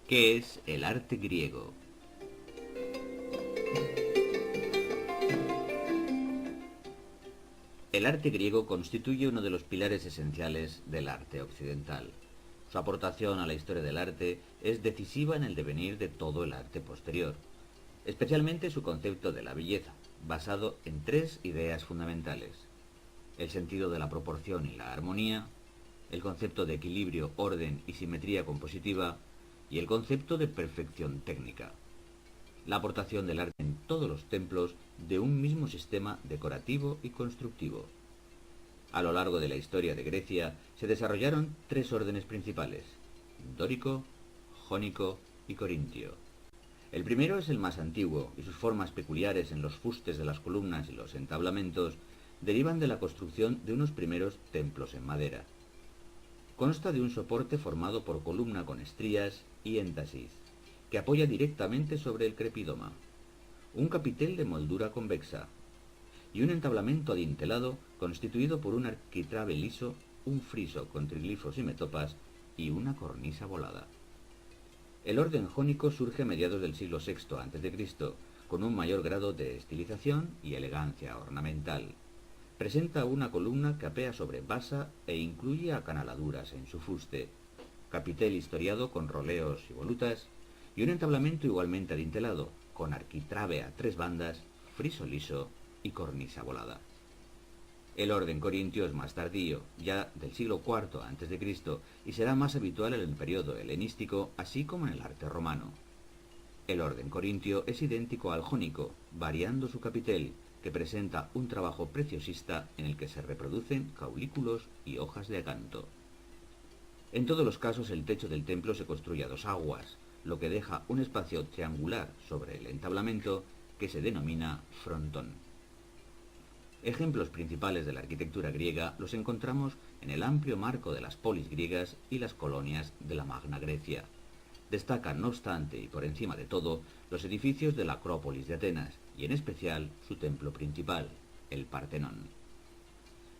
¿Qué es el arte griego? El arte griego constituye uno de los pilares esenciales del arte occidental. Su aportación a la historia del arte es decisiva en el devenir de todo el arte posterior, especialmente su concepto de la belleza, basado en tres ideas fundamentales: el sentido de la proporción y la armonía, el concepto de equilibrio, orden y simetría compositiva, y el concepto de perfección técnica. La aportación del arte en todos los templos de un mismo sistema decorativo y constructivo. A lo largo de la historia de Grecia se desarrollaron tres órdenes principales: dórico, jónico y corintio. El primero es el más antiguo, y sus formas peculiares en los fustes de las columnas y los entablamentos derivan de la construcción de unos primeros templos en madera. Consta de un soporte formado por columna con estrías y éntasis, que apoya directamente sobre el crepidoma, un capitel de moldura convexa y un entablamento adintelado constituido por un arquitrabe liso, un friso con triglifos y metopas y una cornisa volada. El orden jónico surge a mediados del siglo VI a.C., con un mayor grado de estilización y elegancia ornamental. Presenta una columna que apea sobre basa e incluye acanaladuras en su fuste, capitel historiado con roleos y volutas, y un entablamento igualmente adintelado, con arquitrabe a tres bandas, friso liso y cornisa volada. El orden corintio es más tardío, ya del siglo IV a.C., y será más habitual en el periodo helenístico, así como en el arte romano. El orden corintio es idéntico al jónico, variando su capitel, que presenta un trabajo preciosista en el que se reproducen caulículos y hojas de acanto. En todos los casos el techo del templo se construye a dos aguas, lo que deja un espacio triangular sobre el entablamento que se denomina frontón. Ejemplos principales de la arquitectura griega los encontramos en el amplio marco de las polis griegas y las colonias de la Magna Grecia. Destacan, no obstante, y por encima de todo, los edificios de la Acrópolis de Atenas, y en especial su templo principal, el Partenón.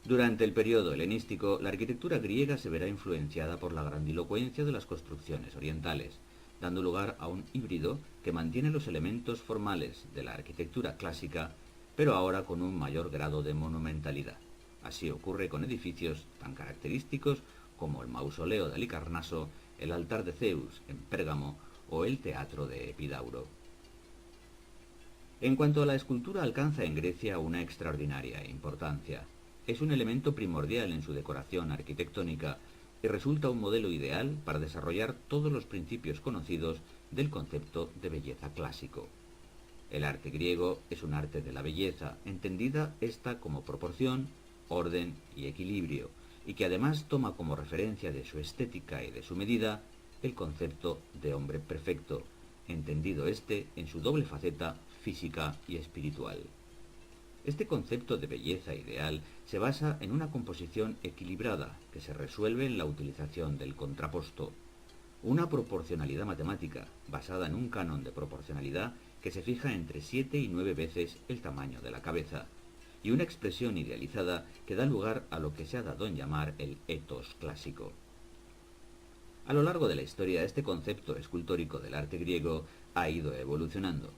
Durante el periodo helenístico, la arquitectura griega se verá influenciada por la grandilocuencia de las construcciones orientales, dando lugar a un híbrido que mantiene los elementos formales de la arquitectura clásica, pero ahora con un mayor grado de monumentalidad. Así ocurre con edificios tan característicos como el mausoleo de Halicarnaso, el altar de Zeus en Pérgamo o el teatro de Epidauro. En cuanto a la escultura, alcanza en Grecia una extraordinaria importancia. Es un elemento primordial en su decoración arquitectónica y resulta un modelo ideal para desarrollar todos los principios conocidos del concepto de belleza clásico. El arte griego es un arte de la belleza, entendida esta como proporción, orden y equilibrio, y que además toma como referencia de su estética y de su medida el concepto de hombre perfecto, entendido este en su doble faceta física y espiritual. Este concepto de belleza ideal se basa en una composición equilibrada que se resuelve en la utilización del contraposto, una proporcionalidad matemática basada en un canon de proporcionalidad que se fija entre 7 y 9 veces el tamaño de la cabeza, y una expresión idealizada que da lugar a lo que se ha dado en llamar el etos clásico. A lo largo de la historia, este concepto escultórico del arte griego ha ido evolucionando.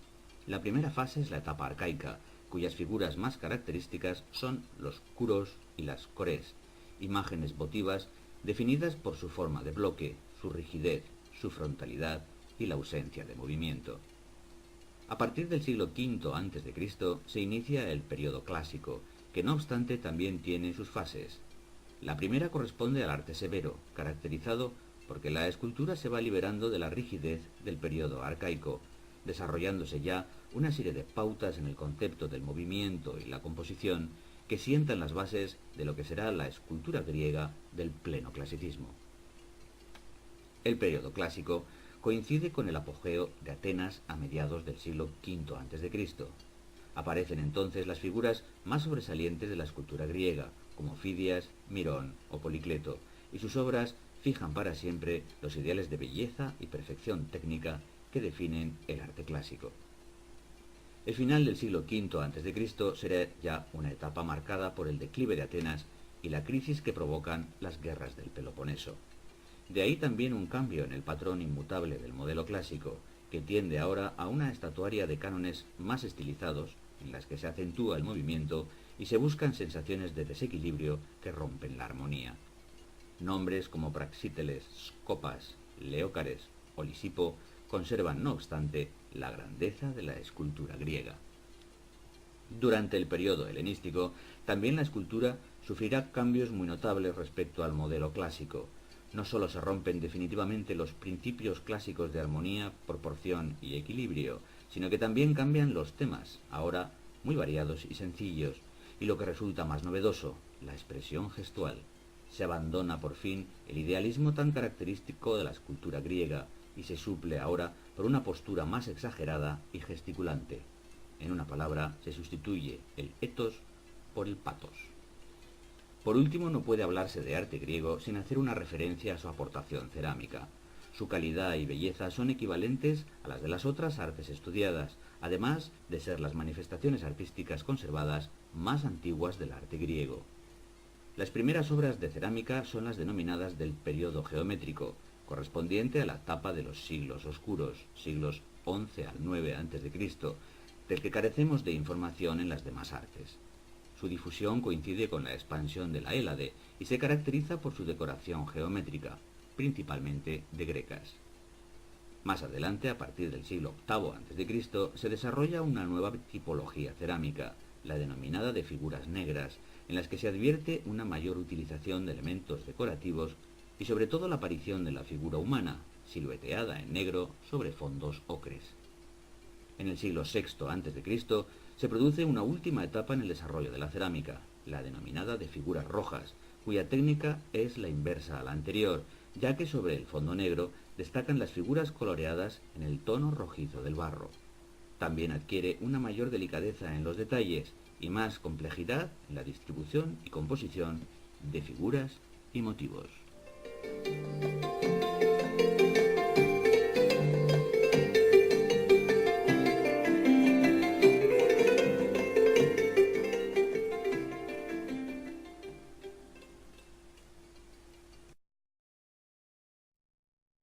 La primera fase es la etapa arcaica, cuyas figuras más características son los curos y las cores, imágenes votivas definidas por su forma de bloque, su rigidez, su frontalidad y la ausencia de movimiento. A partir del siglo V a.C. se inicia el período clásico, que no obstante también tiene sus fases. La primera corresponde al arte severo, caracterizado porque la escultura se va liberando de la rigidez del período arcaico, desarrollándose ya una serie de pautas en el concepto del movimiento y la composición que sientan las bases de lo que será la escultura griega del pleno clasicismo. El período clásico coincide con el apogeo de Atenas a mediados del siglo V a.C. Aparecen entonces las figuras más sobresalientes de la escultura griega, como Fidias, Mirón o Policleto, y sus obras fijan para siempre los ideales de belleza y perfección técnica que definen el arte clásico. El final del siglo V a.C. será ya una etapa marcada por el declive de Atenas y la crisis que provocan las guerras del Peloponeso. De ahí también un cambio en el patrón inmutable del modelo clásico, que tiende ahora a una estatuaria de cánones más estilizados, en las que se acentúa el movimiento y se buscan sensaciones de desequilibrio que rompen la armonía. Nombres como Praxíteles, Scopas, Leócares o Lisipo conservan, no obstante, la grandeza de la escultura griega. Durante el periodo helenístico, también la escultura sufrirá cambios muy notables respecto al modelo clásico. No solo se rompen definitivamente los principios clásicos de armonía, proporción y equilibrio, sino que también cambian los temas, ahora muy variados y sencillos, y lo que resulta más novedoso, la expresión gestual. Se abandona por fin el idealismo tan característico de la escultura griega y se suple ahora por una postura más exagerada y gesticulante. En una palabra, se sustituye el ethos por el pathos. Por último, no puede hablarse de arte griego sin hacer una referencia a su aportación cerámica. Su calidad y belleza son equivalentes a las de las otras artes estudiadas, además de ser las manifestaciones artísticas conservadas más antiguas del arte griego. Las primeras obras de cerámica son las denominadas del período geométrico, correspondiente a la etapa de los siglos oscuros, siglos XI al IX a.C., del que carecemos de información en las demás artes. Su difusión coincide con la expansión de la Hélade y se caracteriza por su decoración geométrica, principalmente de grecas. Más adelante, a partir del siglo VIII a.C., se desarrolla una nueva tipología cerámica, la denominada de figuras negras, en las que se advierte una mayor utilización de elementos decorativos y sobre todo la aparición de la figura humana, silueteada en negro sobre fondos ocres. En el siglo VI a.C. se produce una última etapa en el desarrollo de la cerámica, la denominada de figuras rojas, cuya técnica es la inversa a la anterior, ya que sobre el fondo negro destacan las figuras coloreadas en el tono rojizo del barro. También adquiere una mayor delicadeza en los detalles y más complejidad en la distribución y composición de figuras y motivos.